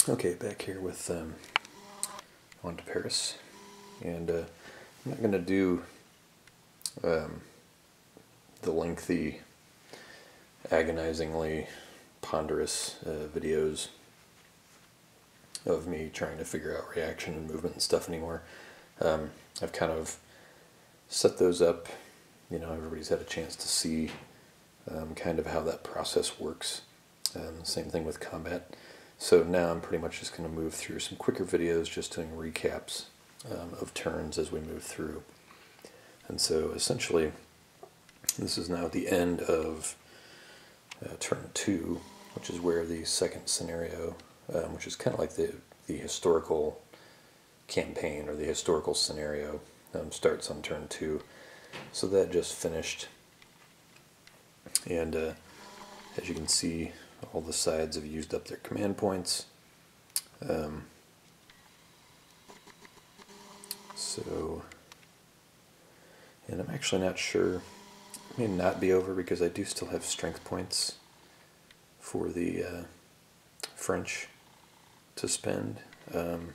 Okay, back here with on to Paris, and I'm not going to do the lengthy, agonizingly ponderous videos of me trying to figure out reaction and movement and stuff anymore. I've kind of set those up, you know, everybody's had a chance to see kind of how that process works. Same thing with combat. So now I'm pretty much just going to move through some quicker videos, just doing recaps of turns as we move through. And so essentially, this is now the end of turn 2, which is where the second scenario, which is kind of like the historical campaign or the historical scenario, starts on turn 2. So that just finished. And as you can see, all the sides have used up their command points. And I'm actually not sure, it may not be over because I do still have strength points for the French to spend. And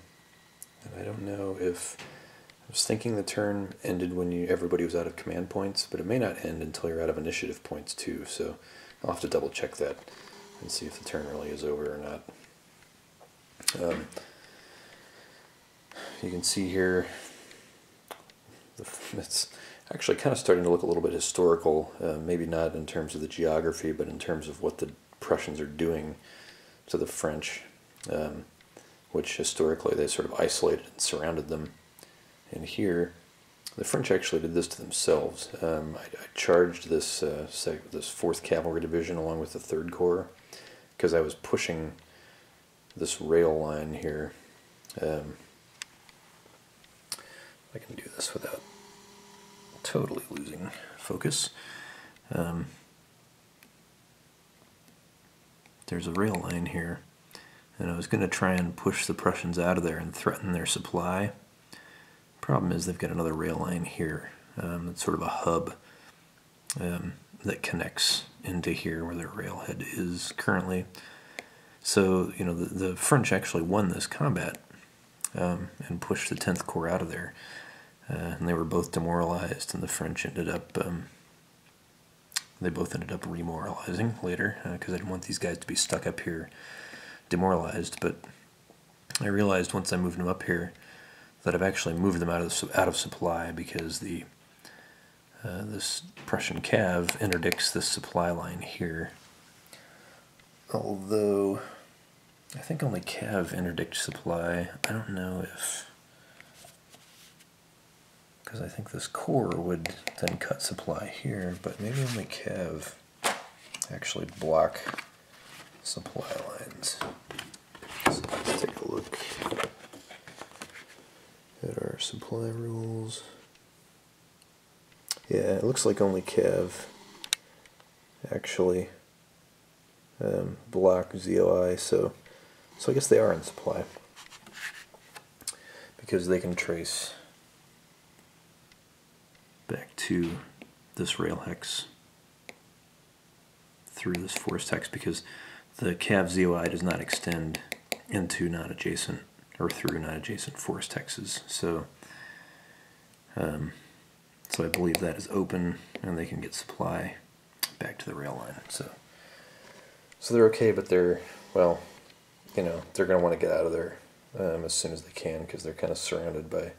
I don't know if, I was thinking the turn ended when everybody was out of command points, but it may not end until you're out of initiative points too, so I'll have to double check that and see if the turn really is over or not. You can see here, it's actually kind of starting to look a little bit historical, maybe not in terms of the geography, but in terms of what the Prussians are doing to the French, which historically they sort of isolated and surrounded them. And here, the French actually did this to themselves. I charged this 4th Cavalry Division along with the 3rd Corps because I was pushing this rail line here. I can do this without totally losing focus. There's a rail line here, and I was going to try and push the Prussians out of there and threaten their supply. Problem is they've got another rail line here. It's sort of a hub that connects into here where their railhead is currently. So, you know, the French actually won this combat and pushed the 10th Corps out of there. And they were both demoralized, and the French ended up, they both ended up remoralizing later because I didn't want these guys to be stuck up here demoralized. But I realized once I moved them up here that I've actually moved them out of supply because this Prussian Cav interdicts this supply line here. Although I think only Cav interdict supply. I don't know if, because I think this Corps would then cut supply here, but maybe only Cav actually block supply lines. So let's take a look at our supply rules. Yeah, it looks like only Cav actually block ZOI, so I guess they are in supply because they can trace back to this rail hex through this forest hex because the Cav ZOI does not extend into non-adjacent or through non-adjacent forest hexes. So I believe that is open and they can get supply back to the rail line. So they're okay, but they're, well, you know, they're going to want to get out of there as soon as they can because they're kind of surrounded by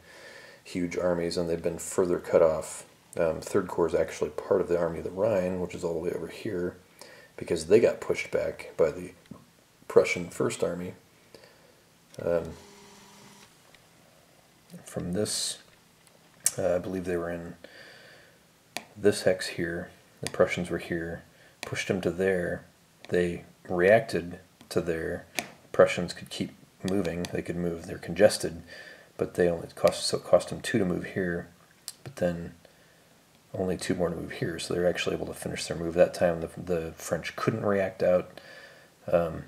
huge armies and they've been further cut off. 3rd Corps is actually part of the Army of the Rhine, which is all the way over here, because they got pushed back by the Prussian 1st Army. From this, I believe they were in this hex here, the Prussians were here, pushed them to there, they reacted to there, the Prussians could keep moving, they could move, they're congested, but they only cost them 2 to move here, but then only 2 more to move here, so they're actually able to finish their move. That time the French couldn't react out, and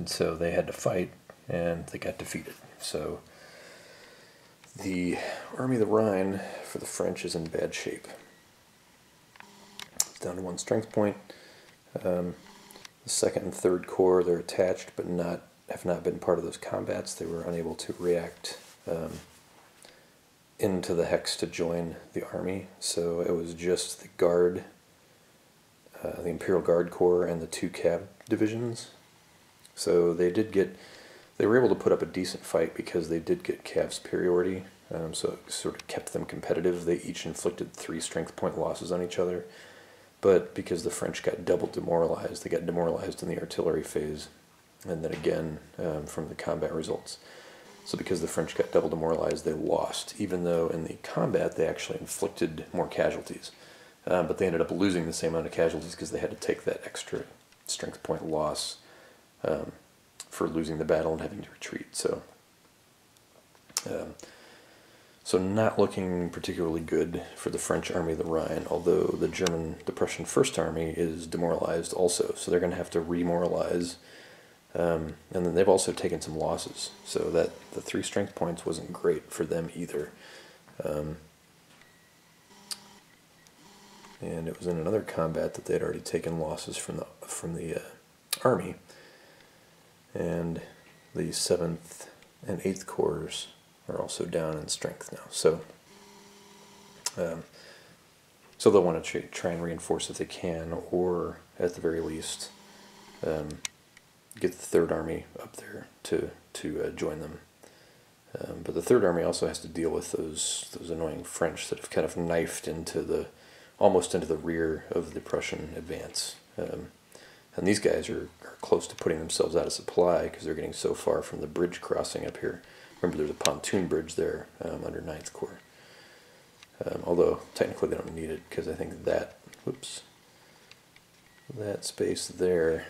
so they had to fight, and they got defeated. So the Army of the Rhine for the French is in bad shape. It's down to 1 strength point. The 2nd and 3rd Corps, they're attached but not have not been part of those combats. They were unable to react into the hex to join the army, so it was just the Guard, the Imperial Guard Corps, and the 2 Cav divisions. So they were able to put up a decent fight because they did get Cav superiority, so it sort of kept them competitive. They each inflicted 3 strength point losses on each other, but because the French got double demoralized, they got demoralized in the artillery phase, and then again from the combat results. So because the French got double demoralized, they lost, even though in the combat they actually inflicted more casualties. But they ended up losing the same amount of casualties because they had to take that extra strength point loss for losing the battle and having to retreat. So not looking particularly good for the French Army of the Rhine, although the Prussian First Army is demoralized also, so they're going to have to remoralize. And then they've also taken some losses, so that the 3 strength points wasn't great for them either. And it was in another combat that they had already taken losses from the army, and the 7th and 8th Corps are also down in strength now. So they'll want to try and reinforce if they can, or at the very least get the 3rd Army up there to join them. But the 3rd Army also has to deal with those annoying French that have kind of knifed almost into the rear of the Prussian advance. And these guys are close to putting themselves out of supply because they're getting so far from the bridge crossing up here. Remember, there's a pontoon bridge there under 9th Corps. Although technically they don't need it because I think that space there,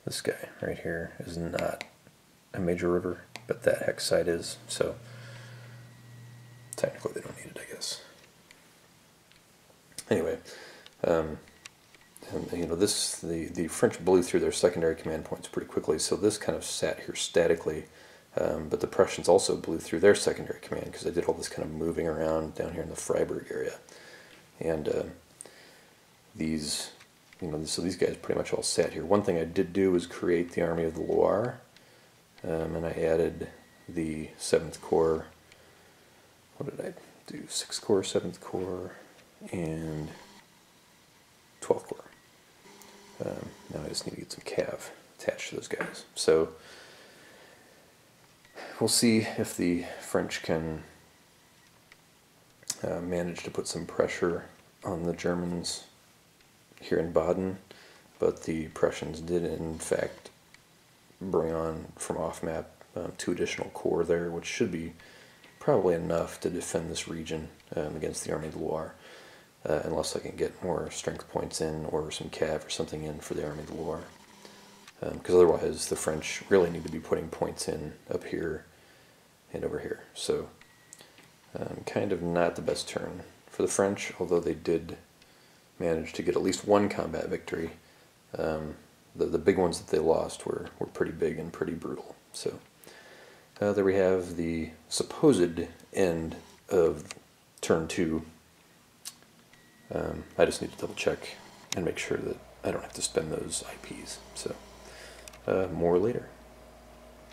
this guy right here, is not a major river, but that hex site is, so technically they don't need it, I guess. Anyway, and you know, the French blew through their secondary command points pretty quickly, so this kind of sat here statically, but the Prussians also blew through their secondary command because they did all this kind of moving around down here in the Freiburg area. And so these guys pretty much all sat here. One thing I did do was create the Army of the Loire, and I added the 7th Corps. What did I do? 6th Corps, 7th Corps, and 12th Corps. Now I just need to get some cav attached to those guys. So we'll see if the French can manage to put some pressure on the Germans here in Baden, but the Prussians did in fact bring on from off-map 2 additional corps there, which should be probably enough to defend this region against the Army of the Loire, unless I can get more strength points in or some cav or something in for the Army of the Loire, because otherwise the French really need to be putting points in up here and over here. So kind of not the best turn for the French, although they did manage to get at least 1 combat victory. The big ones that they lost were pretty big and pretty brutal. So there we have the supposed end of turn 2. I just need to double check and make sure that I don't have to spend those IPs. So more later.